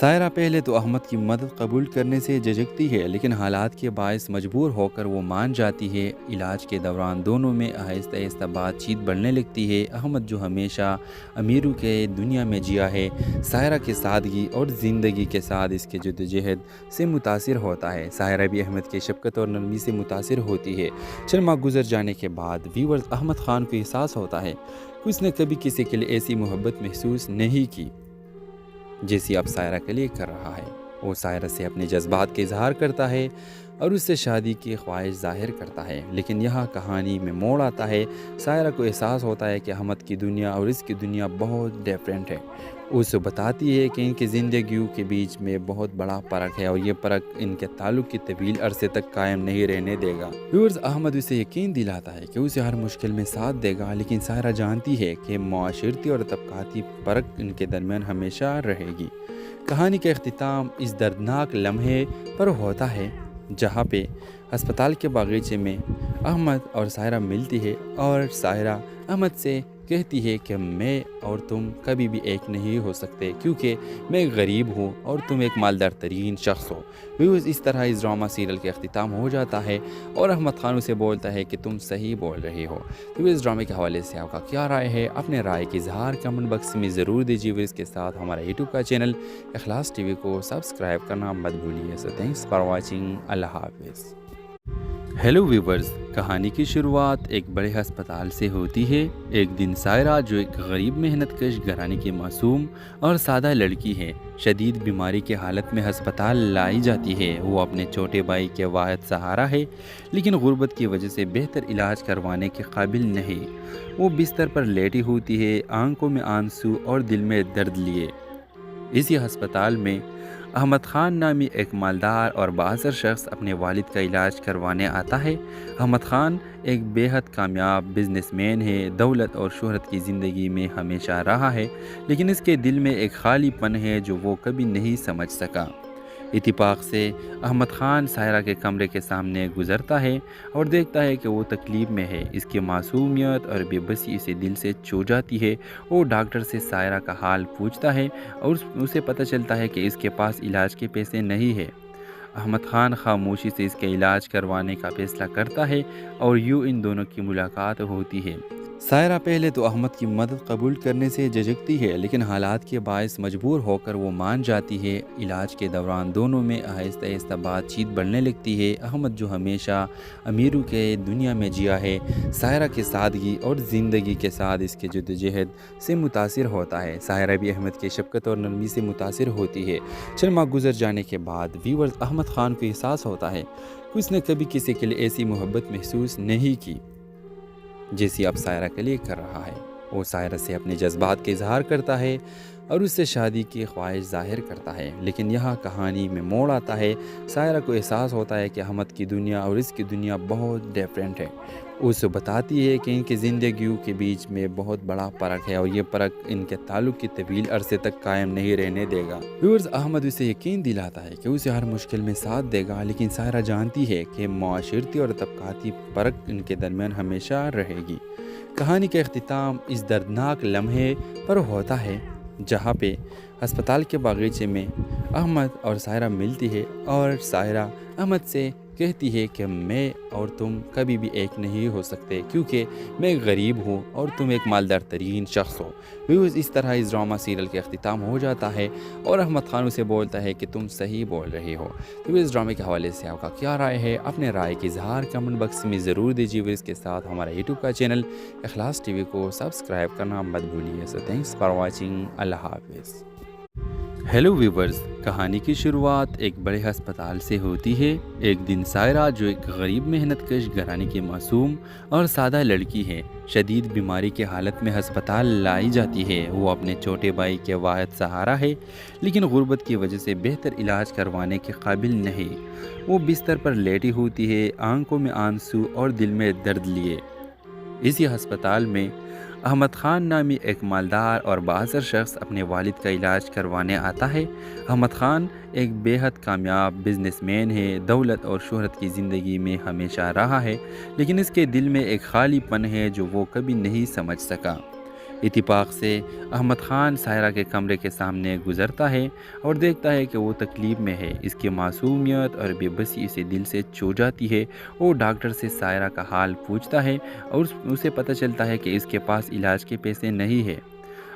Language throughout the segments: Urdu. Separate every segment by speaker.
Speaker 1: سائرہ پہلے تو احمد کی مدد قبول کرنے سے جھجکتی ہے، لیکن حالات کے باعث مجبور ہو کر وہ مان جاتی ہے۔ علاج کے دوران دونوں میں آہستہ آہستہ بات چیت بڑھنے لگتی ہے۔ احمد جو ہمیشہ امیروں کے دنیا میں جیا ہے، سائرہ کے سادگی اور زندگی کے ساتھ اس کے جدوجہد سے متاثر ہوتا ہے۔ سائرہ بھی احمد کے شفقت اور نرمی سے متاثر ہوتی ہے۔ چند ماہ گزر جانے کے بعد ویورز احمد خان کو احساس ہوتا ہے کہ اس نے کبھی کسی کے لیے ایسی محبت محسوس نہیں کی جیسی اب سائرہ کے لیے کر رہا ہے۔ وہ سائرہ سے اپنے جذبات کا اظہار کرتا ہے اور اس سے شادی کی خواہش ظاہر کرتا ہے، لیکن یہاں کہانی میں موڑ آتا ہے۔ سائرہ کو احساس ہوتا ہے کہ احمد کی دنیا اور اس کی دنیا بہت ڈیفرنٹ ہے۔ اسے بتاتی ہے کہ ان کی زندگیوں کے بیچ میں بہت بڑا فرق ہے اور یہ فرق ان کے تعلق کی طویل عرصے تک قائم نہیں رہنے دے گا۔ ویورز احمد اسے یقین دلاتا ہے کہ اسے ہر مشکل میں ساتھ دے گا، لیکن سائرہ جانتی ہے کہ معاشرتی اور طبقاتی فرق ان کے درمیان ہمیشہ رہے گی۔ کہانی کا اختتام اس دردناک لمحے پر ہوتا ہے جہاں پہ ہسپتال کے باغیچے میں احمد اور سائرہ ملتی ہے اور سائرہ احمد سے کہتی ہے کہ میں اور تم کبھی بھی ایک نہیں ہو سکتے کیونکہ میں ایک غریب ہوں اور تم ایک مالدار ترین شخص ہو۔ ویوز اس طرح اس ڈرامہ سیریل کا اختتام ہو جاتا ہے اور احمد خان اسے بولتا ہے کہ تم صحیح بول رہے ہو۔ تو اس ڈرامے کے حوالے سے آپ کا کیا رائے ہے؟ اپنے رائے کی اظہار کمنٹ باکس میں ضرور دیجیے۔ اس کے ساتھ ہمارا یوٹیوب کا چینل اخلاص ٹی وی کو سبسکرائب کرنا مت بھولیے۔ سو تھینکس فار واچنگ۔ اللہ حافظ۔ ہیلو ویورز، کہانی کی شروعات ایک بڑے ہسپتال سے ہوتی ہے۔ ایک دن سائرہ جو ایک غریب محنت کش گھرانے کی معصوم اور سادہ لڑکی ہے، شدید بیماری کی حالت میں ہسپتال لائی جاتی ہے۔ وہ اپنے چھوٹے بھائی کے واحد سہارا ہے، لیکن غربت کی وجہ سے بہتر علاج کروانے کے قابل نہیں۔ وہ بستر پر لیٹی ہوتی ہے، آنکھوں میں آنسو اور دل میں درد لیے۔ اسی ہسپتال میں احمد خان نامی ایک مالدار اور بااثر شخص اپنے والد کا علاج کروانے آتا ہے۔ احمد خان ایک بے حد کامیاب بزنس مین ہے، دولت اور شہرت کی زندگی میں ہمیشہ رہا ہے، لیکن اس کے دل میں ایک خالی پن ہے جو وہ کبھی نہیں سمجھ سکا۔ اتفاق سے احمد خان سائرہ کے کمرے کے سامنے گزرتا ہے اور دیکھتا ہے کہ وہ تکلیف میں ہے۔ اس کی معصومیت اور بے بسی اسے دل سے چھو جاتی ہے۔ وہ ڈاکٹر سے سائرہ کا حال پوچھتا ہے اور اسے پتہ چلتا ہے کہ اس کے پاس علاج کے پیسے نہیں ہے۔ احمد خان خاموشی سے اس کے علاج کروانے کا فیصلہ کرتا ہے اور یوں ان دونوں کی ملاقات ہوتی ہے۔ سائرہ پہلے تو احمد کی مدد قبول کرنے سے جھجکتی ہے، لیکن حالات کے باعث مجبور ہو کر وہ مان جاتی ہے۔ علاج کے دوران دونوں میں آہستہ آہستہ بات چیت بڑھنے لگتی ہے۔ احمد جو ہمیشہ امیروں کے دنیا میں جیا ہے، سائرہ کے سادگی اور زندگی کے ساتھ اس کے جدوجہد سے متاثر ہوتا ہے۔ سائرہ بھی احمد کے شفقت اور نرمی سے متاثر ہوتی ہے۔ چند ماہ گزر جانے کے بعد ویورز احمد خان کو احساس ہوتا ہے کہ اس نے کبھی کسی کے لیے ایسی محبت محسوس نہیں کی جیسی اب سائرہ کے لیے کر رہا ہے۔ وہ سائرہ سے اپنے جذبات کا اظہار کرتا ہے اور اس سے شادی کی خواہش ظاہر کرتا ہے، لیکن یہاں کہانی میں موڑ آتا ہے۔ سائرہ کو احساس ہوتا ہے کہ احمد کی دنیا اور اس کی دنیا بہت ڈیفرنٹ ہے۔ اسے بتاتی ہے کہ ان کی زندگیوں کے بیچ میں بہت بڑا فرق ہے اور یہ فرق ان کے تعلق کی طویل عرصے تک قائم نہیں رہنے دے گا۔ ویورز احمد اسے یقین دلاتا ہے کہ اسے ہر مشکل میں ساتھ دے گا، لیکن سائرہ جانتی ہے کہ معاشرتی اور طبقاتی فرق ان کے درمیان ہمیشہ رہے گی۔ کہانی کا اختتام اس دردناک لمحے پر ہوتا ہے جہاں پہ ہسپتال کے باغیچے میں احمد اور سائرہ ملتی ہے اور سائرہ احمد سے کہتی ہے کہ میں اور تم کبھی بھی ایک نہیں ہو سکتے کیونکہ میں ایک غریب ہوں اور تم ایک مالدار ترین شخص ہو۔ ویوز اس طرح اس ڈرامہ سیریل کا اختتام ہو جاتا ہے اور احمد خان اسے بولتا ہے کہ تم صحیح بول رہے ہو۔ تو اس ڈرامے کے حوالے سے آپ کا کیا رائے ہے؟ اپنے رائے کی اظہار کمنٹ باکس میں ضرور دیجیے۔ اس کے ساتھ ہمارا یوٹیوب کا چینل اخلاص ٹی وی کو سبسکرائب کرنا مت بھولیے۔ سو تھینکس فار واچنگ۔ اللہ حافظ۔ ہیلو ویورز، کہانی کی شروعات ایک بڑے ہسپتال سے ہوتی ہے۔ ایک دن سائرہ جو ایک غریب محنت کش گھرانے کی معصوم اور سادہ لڑکی ہے، شدید بیماری کی حالت میں ہسپتال لائی جاتی ہے۔ وہ اپنے چھوٹے بھائی کے واحد سہارا ہے، لیکن غربت کی وجہ سے بہتر علاج کروانے کے قابل نہیں۔ وہ بستر پر لیٹی ہوتی ہے، آنکھوں میں آنسو اور دل میں درد لیے۔ اسی ہسپتال میں احمد خان نامی ایک مالدار اور بااثر شخص اپنے والد کا علاج کروانے آتا ہے۔ احمد خان ایک بے حد کامیاب بزنس مین ہے، دولت اور شہرت کی زندگی میں ہمیشہ رہا ہے، لیکن اس کے دل میں ایک خالی پن ہے جو وہ کبھی نہیں سمجھ سکا۔ اتفاق سے احمد خان سائرہ کے کمرے کے سامنے گزرتا ہے اور دیکھتا ہے کہ وہ تکلیف میں ہے۔ اس کی معصومیت اور بے بسی اسے دل سے چھو جاتی ہے۔ وہ ڈاکٹر سے سائرہ کا حال پوچھتا ہے اور اسے پتہ چلتا ہے کہ اس کے پاس علاج کے پیسے نہیں ہیں۔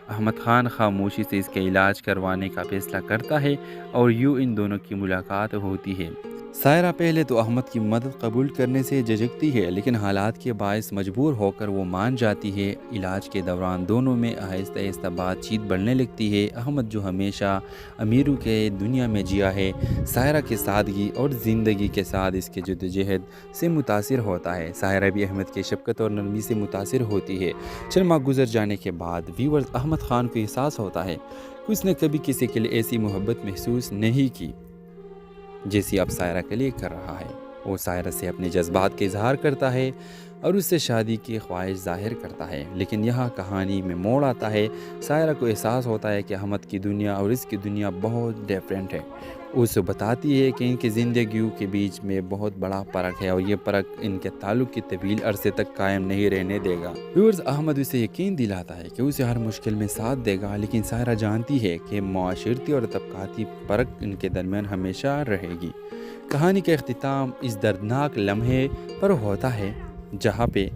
Speaker 1: احمد خان خاموشی سے اس کے علاج کروانے کا فیصلہ کرتا ہے اور یوں ان دونوں کی ملاقات ہوتی ہے۔ سائرہ پہلے تو احمد کی مدد قبول کرنے سے جھجکتی ہے، لیکن حالات کے باعث مجبور ہو کر وہ مان جاتی ہے۔ علاج کے دوران دونوں میں آہستہ آہستہ بات چیت بڑھنے لگتی ہے۔ احمد جو ہمیشہ امیروں کے دنیا میں جیا ہے، سائرہ کے سادگی اور زندگی کے ساتھ اس کے جدوجہد سے متاثر ہوتا ہے۔ سائرہ بھی احمد کی شفقت اور نرمی سے متاثر ہوتی ہے۔ چند ماہ گزر جانے کے بعد ویورز احمد خان کو احساس ہوتا ہے کہ اس نے کبھی کسی کے لیے ایسی محبت محسوس نہیں کی جیسی اب سائرہ کے لیے کر رہا ہے۔ وہ سائرہ سے اپنے جذبات کے اظہار کرتا ہے اور اس سے شادی کی خواہش ظاہر کرتا ہے، لیکن یہاں کہانی میں موڑ آتا ہے۔ سائرہ کو احساس ہوتا ہے کہ احمد کی دنیا اور اس کی دنیا بہت ڈیفرنٹ ہے۔ اسے بتاتی ہے کہ ان کی زندگیوں کے بیچ میں بہت بڑا فرق ہے اور یہ فرق ان کے تعلق کی طویل عرصے تک قائم نہیں رہنے دے گا۔ ویورز احمد اسے یقین دلاتا ہے کہ اسے ہر مشکل میں ساتھ دے گا، لیکن سائرہ جانتی ہے کہ معاشرتی اور طبقاتی فرق ان کے درمیان ہمیشہ رہے گی۔ کہانی کا اختتام اس دردناک لمحے پر ہوتا ہے جہاں پہ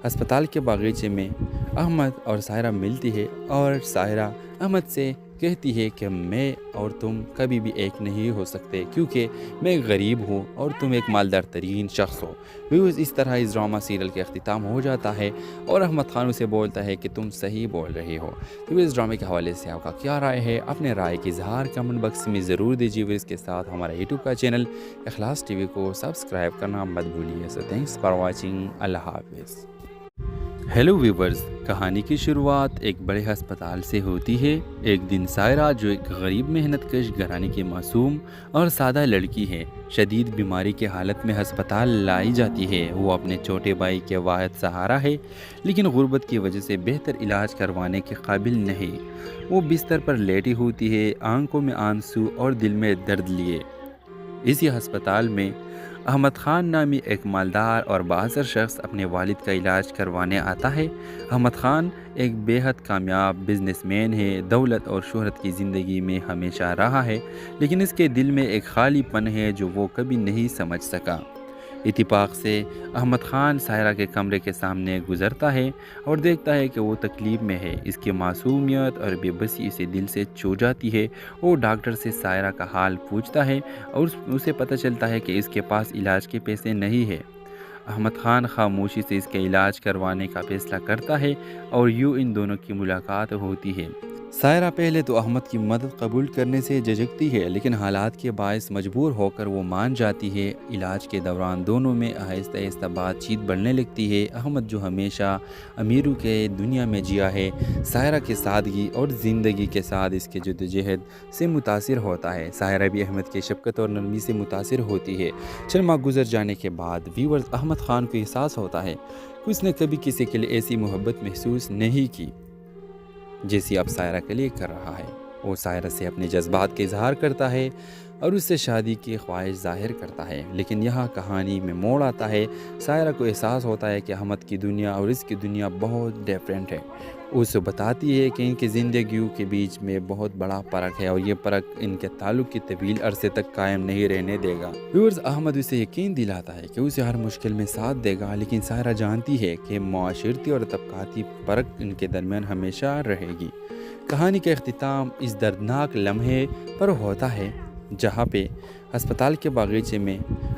Speaker 1: ہسپتال کے باغیچے میں احمد اور سائرہ ملتی ہے اور سائرہ احمد سے کہتی ہے کہ میں اور تم کبھی بھی ایک نہیں ہو سکتے، کیونکہ میں غریب ہوں اور تم ایک مالدار ترین شخص ہو۔ ویوز اس طرح اس ڈرامہ سیریل کے اختتام ہو جاتا ہے اور احمد خان اسے بولتا ہے کہ تم صحیح بول رہے ہو۔ تو اس ڈرامے کے حوالے سے آپ کا کیا رائے ہے؟ اپنے رائے کی اظہار کمنٹ باکس میں ضرور دیجیے۔ اس کے ساتھ ہمارا یوٹیوب کا چینل اخلاص ٹی وی کو سبسکرائب کرنا مت بھولیے۔ سو تھینکس فار واچنگ۔ اللہ حافظ۔ ہیلو ویورز، کہانی کی شروعات ایک بڑے ہسپتال سے ہوتی ہے۔ ایک دن سائرہ جو ایک غریب محنت کش گھرانے کی معصوم اور سادہ لڑکی ہے، شدید بیماری کی حالت میں ہسپتال لائی جاتی ہے۔ وہ اپنے چھوٹے بھائی کے واحد سہارا ہے، لیکن غربت کی وجہ سے بہتر علاج کروانے کے قابل نہیں۔ وہ بستر پر لیٹی ہوتی ہے، آنکھوں میں آنسو اور دل میں درد لیے۔ اسی ہسپتال میں احمد خان نامی ایک مالدار اور بااثر شخص اپنے والد کا علاج کروانے آتا ہے۔ احمد خان ایک بے حد کامیاب بزنس مین ہے، دولت اور شہرت کی زندگی میں ہمیشہ رہا ہے، لیکن اس کے دل میں ایک خالی پن ہے جو وہ کبھی نہیں سمجھ سکا۔ اتفاق سے احمد خان سائرہ کے کمرے کے سامنے گزرتا ہے اور دیکھتا ہے کہ وہ تکلیف میں ہے۔ اس کی معصومیت اور بے بسی اسے دل سے چھو جاتی ہے۔ وہ ڈاکٹر سے سائرہ کا حال پوچھتا ہے اور اسے پتہ چلتا ہے کہ اس کے پاس علاج کے پیسے نہیں ہیں۔ احمد خان خاموشی سے اس کے علاج کروانے کا فیصلہ کرتا ہے اور یوں ان دونوں کی ملاقات ہوتی ہے۔ سائرہ پہلے تو احمد کی مدد قبول کرنے سے جھجکتی ہے، لیکن حالات کے باعث مجبور ہو کر وہ مان جاتی ہے۔ علاج کے دوران دونوں میں آہستہ آہستہ بات چیت بڑھنے لگتی ہے۔ احمد جو ہمیشہ امیروں کے دنیا میں جیا ہے، سائرہ کے سادگی اور زندگی کے ساتھ اس کے جدوجہد سے متاثر ہوتا ہے۔ سائرہ بھی احمد کی شفقت اور نرمی سے متاثر ہوتی ہے۔ چند ماہ گزر جانے کے بعد ویورز احمد خان کو احساس ہوتا ہے کہ اس نے کبھی کسی کے لیے ایسی محبت محسوس نہیں کی جیسی اب سائرہ کے لیے کر رہا ہے۔ وہ سائرہ سے اپنے جذبات کے اظہار کرتا ہے اور اس سے شادی کی خواہش ظاہر کرتا ہے، لیکن یہاں کہانی میں موڑ آتا ہے۔ سائرہ کو احساس ہوتا ہے کہ احمد کی دنیا اور اس کی دنیا بہت ڈیفرنٹ ہے۔ اسے بتاتی ہے کہ ان کی زندگیوں کے بیچ میں بہت بڑا فرق ہے اور یہ فرق ان کے تعلق کی طویل عرصے تک قائم نہیں رہنے دے گا۔ ویورز احمد اسے یقین دلاتا ہے کہ اسے ہر مشکل میں ساتھ دے گا، لیکن سائرہ جانتی ہے کہ معاشرتی اور طبقاتی فرق ان کے درمیان ہمیشہ رہے گی۔ کہانی کا اختتام اس دردناک لمحے پر ہوتا ہے جہاں پہ ہسپتال کے باغیچے میں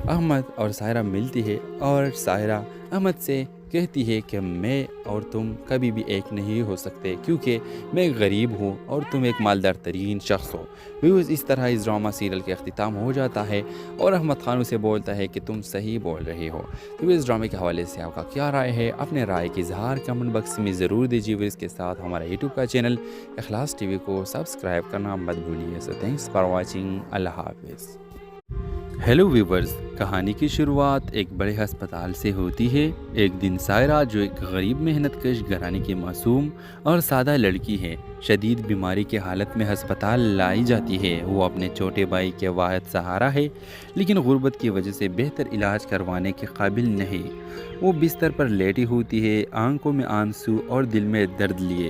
Speaker 1: احمد اور سائرہ ملتی ہے اور سائرہ احمد سے کہتی ہے کہ میں اور تم کبھی بھی ایک نہیں ہو سکتے، کیونکہ میں غریب ہوں اور تم ایک مالدار ترین شخص ہو۔ ویوز اس طرح اس ڈرامہ سیریل کے اختتام ہو جاتا ہے اور احمد خان اسے بولتا ہے کہ تم صحیح بول رہے ہو۔ تو اس ڈرامے کے حوالے سے آپ کا کیا رائے ہے؟ اپنے رائے کی اظہار کمنٹ باکس میں ضرور دیجیے۔ اس کے ساتھ ہمارا یوٹیوب کا چینل اخلاص ٹی وی کو سبسکرائب کرنا مت بھولیے۔ سو تھینکس فار واچنگ۔ اللہ حافظ۔ ہیلو ویورز، کہانی کی شروعات ایک بڑے ہسپتال سے ہوتی ہے۔ ایک دن سائرہ جو ایک غریب محنت کش گھرانے کی معصوم اور سادہ لڑکی ہے، شدید بیماری کی حالت میں ہسپتال لائی جاتی ہے۔ وہ اپنے چھوٹے بھائی کے واحد سہارا ہے، لیکن غربت کی وجہ سے بہتر علاج کروانے کے قابل نہیں۔ وہ بستر پر لیٹی ہوتی ہے، آنکھوں میں آنسو اور دل میں درد لیے۔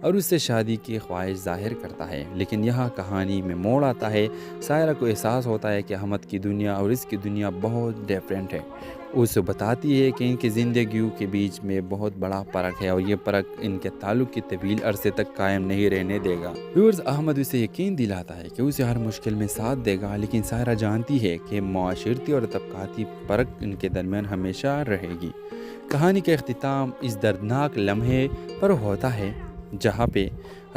Speaker 1: اور اس سے شادی کی خواہش ظاہر کرتا ہے، لیکن یہاں کہانی میں موڑ آتا ہے۔ سائرہ کو احساس ہوتا ہے کہ احمد کی دنیا اور اس کی دنیا بہت ڈیفرنٹ ہے۔ اسے بتاتی ہے کہ ان کی زندگیوں کے بیچ میں بہت بڑا فرق ہے اور یہ فرق ان کے تعلق کی طویل عرصے تک قائم نہیں رہنے دے گا۔ ویورز، احمد اسے یقین دلاتا ہے کہ اسے ہر مشکل میں ساتھ دے گا، لیکن سائرہ جانتی ہے کہ معاشرتی اور طبقاتی فرق ان کے درمیان ہمیشہ رہے گی۔ کہانی کا اختتام اس دردناک لمحے پر ہوتا ہے جہاں پہ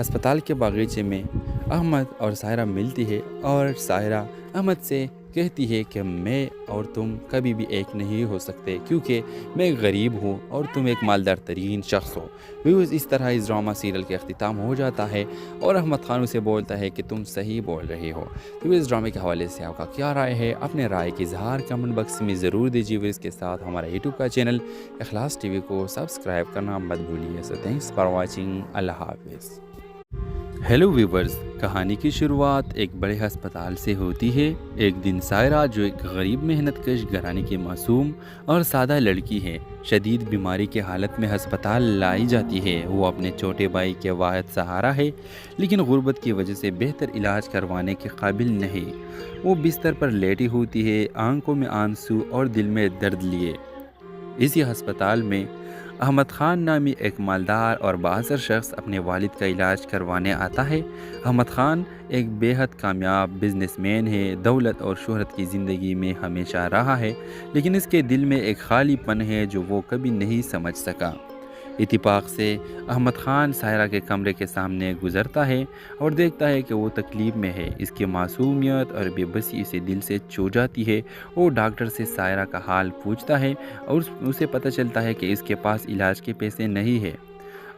Speaker 1: ہسپتال کے باغیچے میں احمد اور سائرہ ملتی ہے اور سائرہ احمد سے کہتی ہے کہ میں اور تم کبھی بھی ایک نہیں ہو سکتے، کیونکہ میں ایک غریب ہوں اور تم ایک مالدار ترین شخص ہو۔ ویوز، اس طرح اس ڈرامہ سیریل کا اختتام ہو جاتا ہے اور احمد خان اسے بولتا ہے کہ تم صحیح بول رہے ہو۔ تو اس ڈرامے کے حوالے سے آپ کا کیا رائے ہے؟ اپنے رائے کی اظہار کمنٹ باکس میں ضرور دیجیے۔ اس کے ساتھ ہمارا یوٹیوب کا چینل اخلاص ٹی وی کو سبسکرائب کرنا مت بھولیے۔ سو تھینکس فار واچنگ۔ اللہ حافظ۔ ہیلو ویورز، کہانی کی شروعات ایک بڑے ہسپتال سے ہوتی ہے۔ ایک دن سائرہ، جو ایک غریب محنت کش گھرانے کی معصوم اور سادہ لڑکی ہے، شدید بیماری کی حالت میں ہسپتال لائی جاتی ہے۔ وہ اپنے چھوٹے بھائی کے واحد سہارا ہے، لیکن غربت کی وجہ سے بہتر علاج کروانے کے قابل نہیں۔ وہ بستر پر لیٹی ہوتی ہے، آنکھوں میں آنسو اور دل میں درد لیے۔ اسی ہسپتال میں احمد خان نامی ایک مالدار اور بااثر شخص اپنے والد کا علاج کروانے آتا ہے۔ احمد خان ایک بے حد کامیاب بزنس مین ہے، دولت اور شہرت کی زندگی میں ہمیشہ رہا ہے، لیکن اس کے دل میں ایک خالی پن ہے جو وہ کبھی نہیں سمجھ سکا۔ اتفاق سے احمد خان سائرہ کے کمرے کے سامنے گزرتا ہے اور دیکھتا ہے کہ وہ تکلیف میں ہے۔ اس کی معصومیت اور بے بسی اسے دل سے چھو جاتی ہے۔ وہ ڈاکٹر سے سائرہ کا حال پوچھتا ہے اور اسے پتہ چلتا ہے کہ اس کے پاس علاج کے پیسے نہیں ہے۔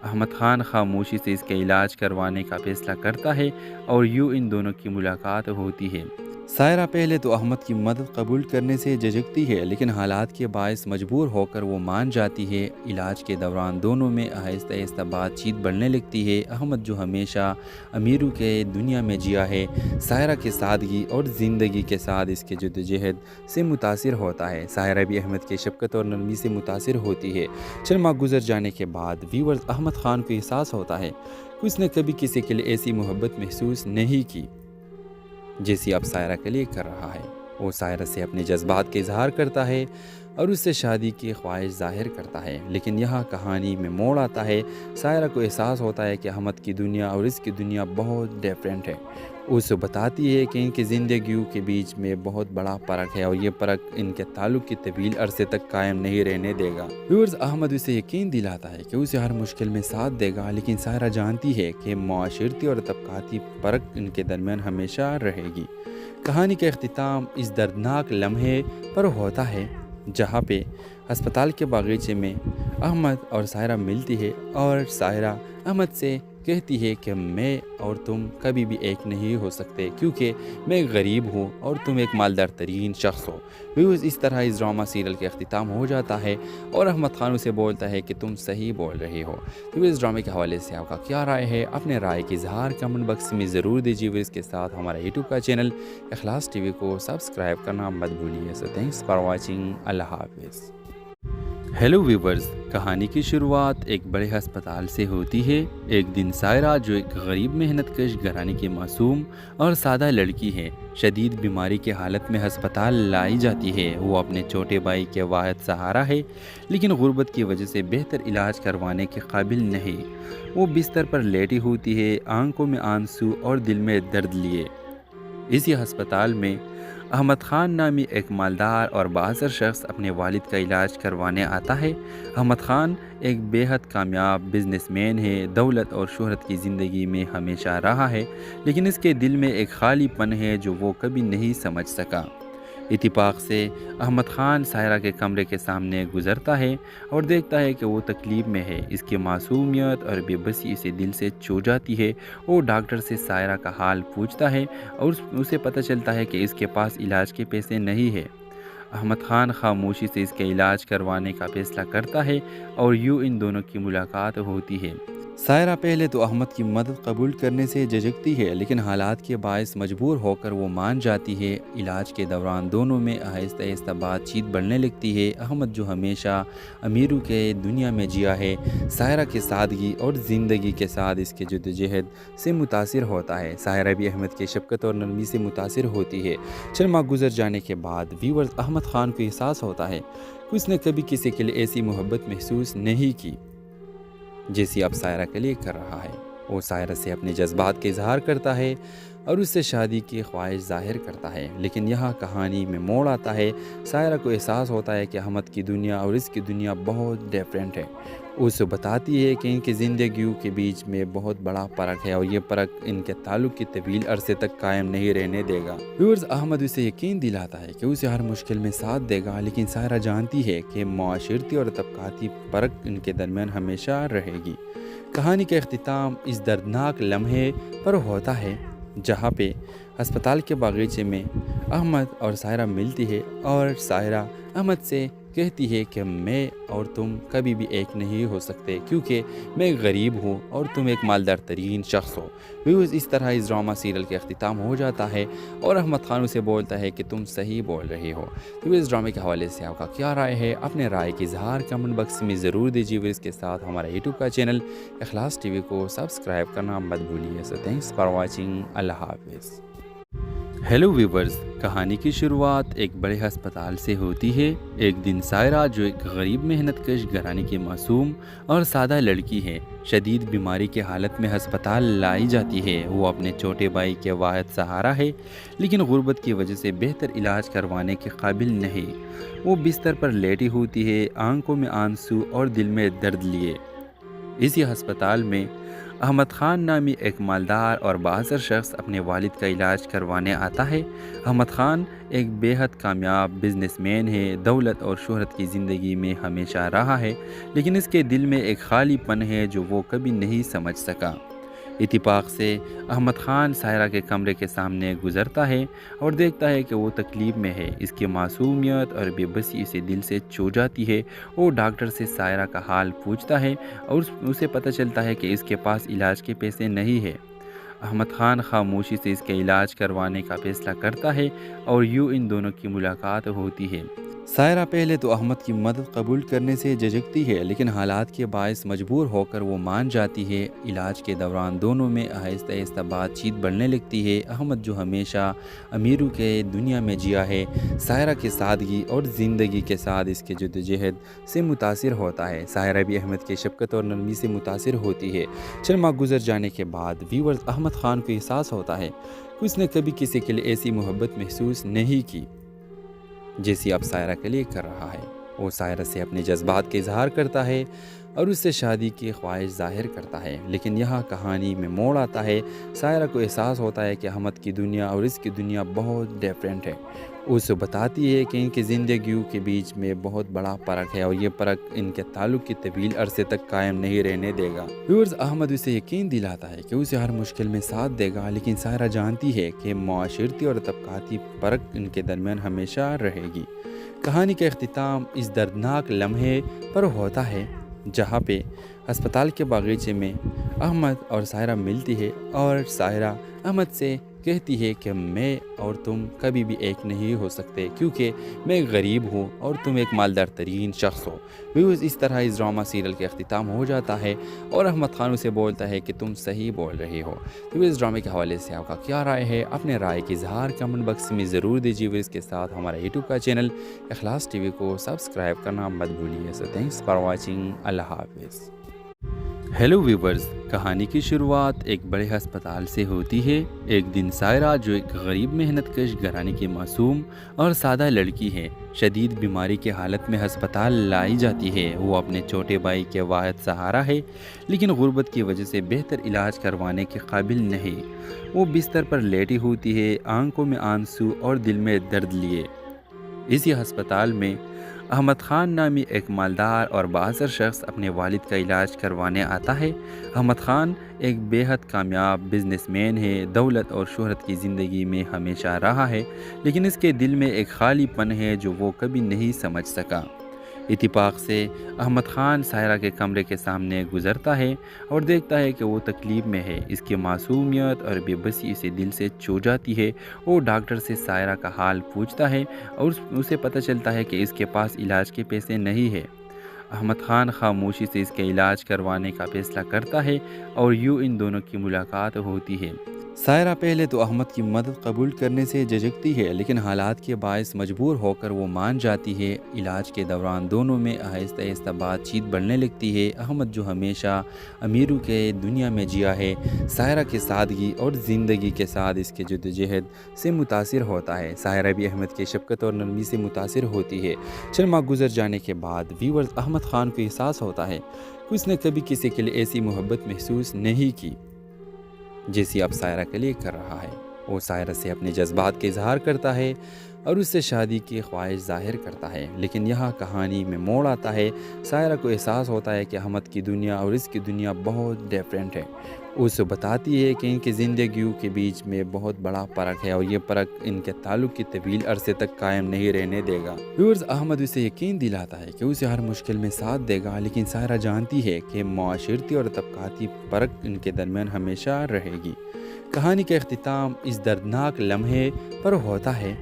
Speaker 1: احمد خان خاموشی سے اس کے علاج کروانے کا فیصلہ کرتا ہے اور یوں ان دونوں کی ملاقات ہوتی ہے۔ سائرہ پہلے تو احمد کی مدد قبول کرنے سے جھجکتی ہے، لیکن حالات کے باعث مجبور ہو کر وہ مان جاتی ہے۔ علاج کے دوران دونوں میں آہستہ آہستہ بات چیت بڑھنے لگتی ہے۔ احمد، جو ہمیشہ امیروں کے دنیا میں جیا ہے، سائرہ کی سادگی اور زندگی کے ساتھ اس کے جدوجہد سے متاثر ہوتا ہے۔ سائرہ بھی احمد کی شفقت اور نرمی سے متاثر ہوتی ہے۔ چند ماہ گزر جانے کے بعد ویورز، احمد خان کو احساس ہوتا ہے کہ اس نے کبھی کسی کے لیے ایسی محبت محسوس نہیں کی جیسی اب سائرہ کے لیے کر رہا ہے۔ وہ سائرہ سے اپنے جذبات کا اظہار کرتا ہے اور اس سے شادی کی خواہش ظاہر کرتا ہے، لیکن یہاں کہانی میں موڑ آتا ہے۔ سائرہ کو احساس ہوتا ہے کہ احمد کی دنیا اور اس کی دنیا بہت ڈیفرنٹ ہے۔ اسے بتاتی ہے کہ ان کی زندگیوں کے بیچ میں بہت بڑا فرق ہے اور یہ فرق ان کے تعلق کی طویل عرصے تک قائم نہیں رہنے دے گا۔ ویورز، احمد اسے یقین دلاتا ہے کہ اسے ہر مشکل میں ساتھ دے گا، لیکن سائرہ جانتی ہے کہ معاشرتی اور طبقاتی فرق ان کے درمیان ہمیشہ رہے گی۔ کہانی کا اختتام اس دردناک لمحے پر ہوتا ہے جہاں پہ ہسپتال کے باغیچے میں احمد اور سائرہ ملتی ہے اور سائرہ احمد سے کہتی ہے کہ میں اور تم کبھی بھی ایک نہیں ہو سکتے، کیونکہ میں ایک غریب ہوں اور تم ایک مالدار ترین شخص ہو۔ ویوز، اس طرح اس ڈرامہ سیریل کا اختتام ہو جاتا ہے اور احمد خان اسے بولتا ہے کہ تم صحیح بول رہے ہو۔ تو اس ڈرامے کے حوالے سے آپ کا کیا رائے ہے؟ اپنے رائے کی اظہار کمنٹ باکس میں ضرور دیجیے۔ اس کے ساتھ ہمارا یوٹیوب کا چینل اخلاص ٹی وی کو سبسکرائب کرنا مت بھولیے۔ سو تھینکس فار واچنگ۔ اللہ حافظ۔ ہیلو ویورز، کہانی کی شروعات ایک بڑے ہسپتال سے ہوتی ہے۔ ایک دن سائرہ، جو ایک غریب محنت کش گھرانے کی معصوم اور سادہ لڑکی ہے، شدید بیماری کی حالت میں ہسپتال لائی جاتی ہے۔ وہ اپنے چھوٹے بھائی کے واحد سہارا ہے، لیکن غربت کی وجہ سے بہتر علاج کروانے کے قابل نہیں۔ وہ بستر پر لیٹی ہوتی ہے، آنکھوں میں آنسو اور دل میں درد لیے۔ اسی ہسپتال میں احمد خان نامی ایک مالدار اور بااثر شخص اپنے والد کا علاج کروانے آتا ہے۔ احمد خان ایک بے حد کامیاب بزنس مین ہے، دولت اور شہرت کی زندگی میں ہمیشہ رہا ہے، لیکن اس کے دل میں ایک خالی پن ہے جو وہ کبھی نہیں سمجھ سکا۔ اتفاق سے احمد خان سائرہ کے کمرے کے سامنے گزرتا ہے اور دیکھتا ہے کہ وہ تکلیف میں ہے۔ اس کی معصومیت اور بے بسی اسے دل سے چھو جاتی ہے۔ وہ ڈاکٹر سے سائرہ کا حال پوچھتا ہے اور اسے پتہ چلتا ہے کہ اس کے پاس علاج کے پیسے نہیں ہے۔ احمد خان خاموشی سے اس کے علاج کروانے کا فیصلہ کرتا ہے اور یوں ان دونوں کی ملاقات ہوتی ہے۔ سائرہ پہلے تو احمد کی مدد قبول کرنے سے جھجکتی ہے، لیکن حالات کے باعث مجبور ہو کر وہ مان جاتی ہے۔ علاج کے دوران دونوں میں آہستہ آہستہ بات چیت بڑھنے لگتی ہے۔ احمد جو ہمیشہ امیروں کے دنیا میں جیا ہے، سائرہ کی سادگی اور زندگی کے ساتھ اس کے جدوجہد سے متاثر ہوتا ہے۔ سائرہ بھی احمد کی شفقت اور نرمی سے متاثر ہوتی ہے۔ چند ماہ گزر جانے کے بعد ویورز احمد خان کو احساس ہوتا ہے کہ اس نے کبھی کسی کے لیے ایسی محبت محسوس نہیں کی جیسی اب سائرہ کے لیے کر رہا ہے۔ وہ سائرہ سے اپنے جذبات کا اظہار کرتا ہے اور اس سے شادی کی خواہش ظاہر کرتا ہے، لیکن یہاں کہانی میں موڑ آتا ہے۔ سائرہ کو احساس ہوتا ہے کہ احمد کی دنیا اور اس کی دنیا بہت ڈیفرنٹ ہے۔ اسے بتاتی ہے کہ ان کی زندگیوں کے بیچ میں بہت بڑا فرق ہے اور یہ فرق ان کے تعلق کی طویل عرصے تک قائم نہیں رہنے دے گا۔ ویورز احمد اسے یقین دلاتا ہے کہ اسے ہر مشکل میں ساتھ دے گا، لیکن سائرہ جانتی ہے کہ معاشرتی اور طبقاتی فرق ان کے درمیان ہمیشہ رہے گی۔ کہانی کا اختتام اس دردناک لمحے پر ہوتا ہے جہاں پہ ہسپتال کے باغیچے میں احمد اور سائرہ ملتی ہے اور سائرہ احمد سے کہتی ہے کہ میں اور تم کبھی بھی ایک نہیں ہو سکتے، کیونکہ میں ایک غریب ہوں اور تم ایک مالدار ترین شخص ہو۔ ویوز اس طرح اس ڈرامہ سیریل کا اختتام ہو جاتا ہے اور احمد خان اسے بولتا ہے کہ تم صحیح بول رہے ہو۔ تو اس ڈرامے کے حوالے سے آپ کا کیا رائے ہے؟ اپنے رائے کی اظہار کمنٹ باکس میں ضرور دیجیے۔ اس کے ساتھ ہمارا یوٹیوب کا چینل اخلاص ٹی وی کو سبسکرائب کرنا مت بھولیے۔ سو تھینکس فار واچنگ۔ اللہ حافظ۔ ہیلو ویورز، کہانی کی شروعات ایک بڑے ہسپتال سے ہوتی ہے۔ ایک دن سائرہ جو ایک غریب محنت کش گھرانے کی معصوم اور سادہ لڑکی ہے، شدید بیماری کی حالت میں ہسپتال لائی جاتی ہے۔ وہ اپنے چھوٹے بھائی کے واحد سہارا ہے، لیکن غربت کی وجہ سے بہتر علاج کروانے کے قابل نہیں۔ وہ بستر پر لیٹی ہوتی ہے، آنکھوں میں آنسو اور دل میں درد لیے۔ اسی ہسپتال میں احمد خان نامی ایک مالدار اور بااثر شخص اپنے والد کا علاج کروانے آتا ہے۔ احمد خان ایک بے حد کامیاب بزنس مین ہے، دولت اور شہرت کی زندگی میں ہمیشہ رہا ہے، لیکن اس کے دل میں ایک خالی پن ہے جو وہ کبھی نہیں سمجھ سکا۔ اتفاق سے احمد خان سائرہ کے کمرے کے سامنے گزرتا ہے اور دیکھتا ہے کہ وہ تکلیف میں ہے۔ اس کی معصومیت اور بے بسی اسے دل سے چھو جاتی ہے۔ وہ ڈاکٹر سے سائرہ کا حال پوچھتا ہے اور اسے پتہ چلتا ہے کہ اس کے پاس علاج کے پیسے نہیں ہیں۔ احمد خان خاموشی سے اس کے علاج کروانے کا فیصلہ کرتا ہے اور یوں ان دونوں کی ملاقات ہوتی ہے۔ سائرہ پہلے تو احمد کی مدد قبول کرنے سے جھجکتی ہے، لیکن حالات کے باعث مجبور ہو کر وہ مان جاتی ہے۔ علاج کے دوران دونوں میں آہستہ آہستہ بات چیت بڑھنے لگتی ہے۔ احمد جو ہمیشہ امیروں کے دنیا میں جیا ہے، سائرہ کی سادگی اور زندگی کے ساتھ اس کے جدوجہد سے متاثر ہوتا ہے۔ سائرہ بھی احمد کی شفقت اور نرمی سے متاثر ہوتی ہے۔ چند ماہ گزر جانے کے بعد ویورز احمد خان کو احساس ہوتا ہے کہ اس نے کبھی کسی کے لیے ایسی محبت محسوس نہیں کی جیسی اب سائرہ کے لیے کر رہا ہے۔ وہ سائرہ سے اپنے جذبات کا اظہار کرتا ہے اور اس سے شادی کی خواہش ظاہر کرتا ہے، لیکن یہاں کہانی میں موڑ آتا ہے۔ سائرہ کو احساس ہوتا ہے کہ احمد کی دنیا اور اس کی دنیا بہت ڈیفرنٹ ہے۔ اسے بتاتی ہے کہ ان کی زندگیوں کے بیچ میں بہت بڑا فرق ہے اور یہ فرق ان کے تعلق کی طویل عرصے تک قائم نہیں رہنے دے گا۔ ویورز احمد اسے یقین دلاتا ہے کہ اسے ہر مشکل میں ساتھ دے گا، لیکن سائرہ جانتی ہے کہ معاشرتی اور طبقاتی فرق ان کے درمیان ہمیشہ رہے گی۔ کہانی کا اختتام اس دردناک لمحے پر ہوتا ہے جہاں پہ ہسپتال کے باغیچے میں احمد اور سائرہ ملتی ہے اور سائرہ احمد سے کہتی ہے کہ میں اور تم کبھی بھی ایک نہیں ہو سکتے، کیونکہ میں ایک غریب ہوں اور تم ایک مالدار ترین شخص ہو۔ ویوز اس طرح اس ڈرامہ سیریل کا اختتام ہو جاتا ہے اور احمد خان اسے بولتا ہے کہ تم صحیح بول رہے ہو۔ تو اس ڈرامے کے حوالے سے آپ کا کیا رائے ہے؟ اپنے رائے کی اظہار کمنٹ باکس میں ضرور دیجیے۔ اس کے ساتھ ہمارا یوٹیوب کا چینل اخلاص ٹی وی کو سبسکرائب کرنا مت بھولیے۔ سو تھینکس فار واچنگ۔ اللہ حافظ۔ ہیلو ویورز، کہانی کی شروعات ایک بڑے ہسپتال سے ہوتی ہے۔ ایک دن سائرہ جو ایک غریب محنت کش گھرانے کی معصوم اور سادہ لڑکی ہے، شدید بیماری کی حالت میں ہسپتال لائی جاتی ہے۔ وہ اپنے چھوٹے بھائی کے واحد سہارا ہے، لیکن غربت کی وجہ سے بہتر علاج کروانے کے قابل نہیں۔ وہ بستر پر لیٹی ہوتی ہے، آنکھوں میں آنسو اور دل میں درد لیے۔ اسی ہسپتال میں احمد خان نامی ایک مالدار اور بااثر شخص اپنے والد کا علاج کروانے آتا ہے۔ احمد خان ایک بے حد کامیاب بزنس مین ہے، دولت اور شہرت کی زندگی میں ہمیشہ رہا ہے، لیکن اس کے دل میں ایک خالی پن ہے جو وہ کبھی نہیں سمجھ سکا۔ اتفاق سے احمد خان سائرہ کے کمرے کے سامنے گزرتا ہے اور دیکھتا ہے کہ وہ تکلیف میں ہے۔ اس کی معصومیت اور بے بسی اسے دل سے چھو جاتی ہے۔ وہ ڈاکٹر سے سائرہ کا حال پوچھتا ہے اور اسے پتہ چلتا ہے کہ اس کے پاس علاج کے پیسے نہیں ہے۔ احمد خان خاموشی سے اس کے علاج کروانے کا فیصلہ کرتا ہے اور یوں ان دونوں کی ملاقات ہوتی ہے۔ سائرہ پہلے تو احمد کی مدد قبول کرنے سے جھجکتی ہے، لیکن حالات کے باعث مجبور ہو کر وہ مان جاتی ہے۔ علاج کے دوران دونوں میں آہستہ آہستہ بات چیت بڑھنے لگتی ہے۔ احمد جو ہمیشہ امیروں کے دنیا میں جیا ہے، سائرہ کی سادگی اور زندگی کے ساتھ اس کے جدوجہد سے متاثر ہوتا ہے۔ سائرہ بھی احمد کی شفقت اور نرمی سے متاثر ہوتی ہے۔ چند ماہ گزر جانے کے بعد ویورز احمد خان کو احساس ہوتا ہے کہ اس نے کبھی کسی کے لیے ایسی محبت محسوس نہیں کی جیسی اب سائرہ کے لیے کر رہا ہے۔ وہ سائرہ سے اپنے جذبات کا اظہار کرتا ہے اور اس سے شادی کی خواہش ظاہر کرتا ہے، لیکن یہاں کہانی میں موڑ آتا ہے۔ سائرہ کو احساس ہوتا ہے کہ احمد کی دنیا اور اس کی دنیا بہت ڈیفرنٹ ہے۔ اسے بتاتی ہے کہ ان کی زندگیوں کے بیچ میں بہت بڑا فرق ہے اور یہ فرق ان کے تعلق کی طویل عرصے تک قائم نہیں رہنے دے گا۔ ویورز احمد اسے یقین دلاتا ہے کہ اسے ہر مشکل میں ساتھ دے گا، لیکن سائرہ جانتی ہے کہ معاشرتی اور طبقاتی فرق ان کے درمیان ہمیشہ رہے گی۔ کہانی کا اختتام اس دردناک لمحے پر ہوتا ہے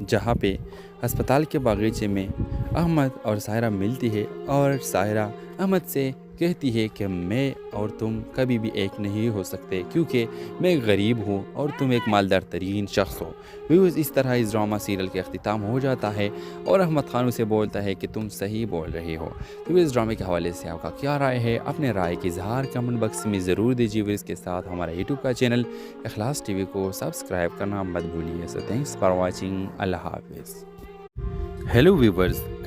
Speaker 1: جہاں پہ ہسپتال کے باغیچے میں احمد اور سائرہ ملتی ہے اور سائرہ احمد سے کہتی ہے کہ میں اور تم کبھی بھی ایک نہیں ہو سکتے کیونکہ میں غریب ہوں اور تم ایک مالدار ترین شخص ہو۔ ویوز اس طرح اس ڈرامہ سیریل کا اختتام ہو جاتا ہے اور احمد خان اسے بولتا ہے کہ تم صحیح بول رہے ہو۔ تو اس ڈرامے کے حوالے سے آپ کا کیا رائے ہے؟ اپنے رائے کی اظہار کمنٹ باکس میں ضرور دیجیے۔ اس کے ساتھ ہمارا یوٹیوب کا چینل اخلاص ٹی وی کو سبسکرائب کرنا مت بھولیے۔ سو تھینکس فار واچنگ۔ اللہ حافظ۔ Hello viewers,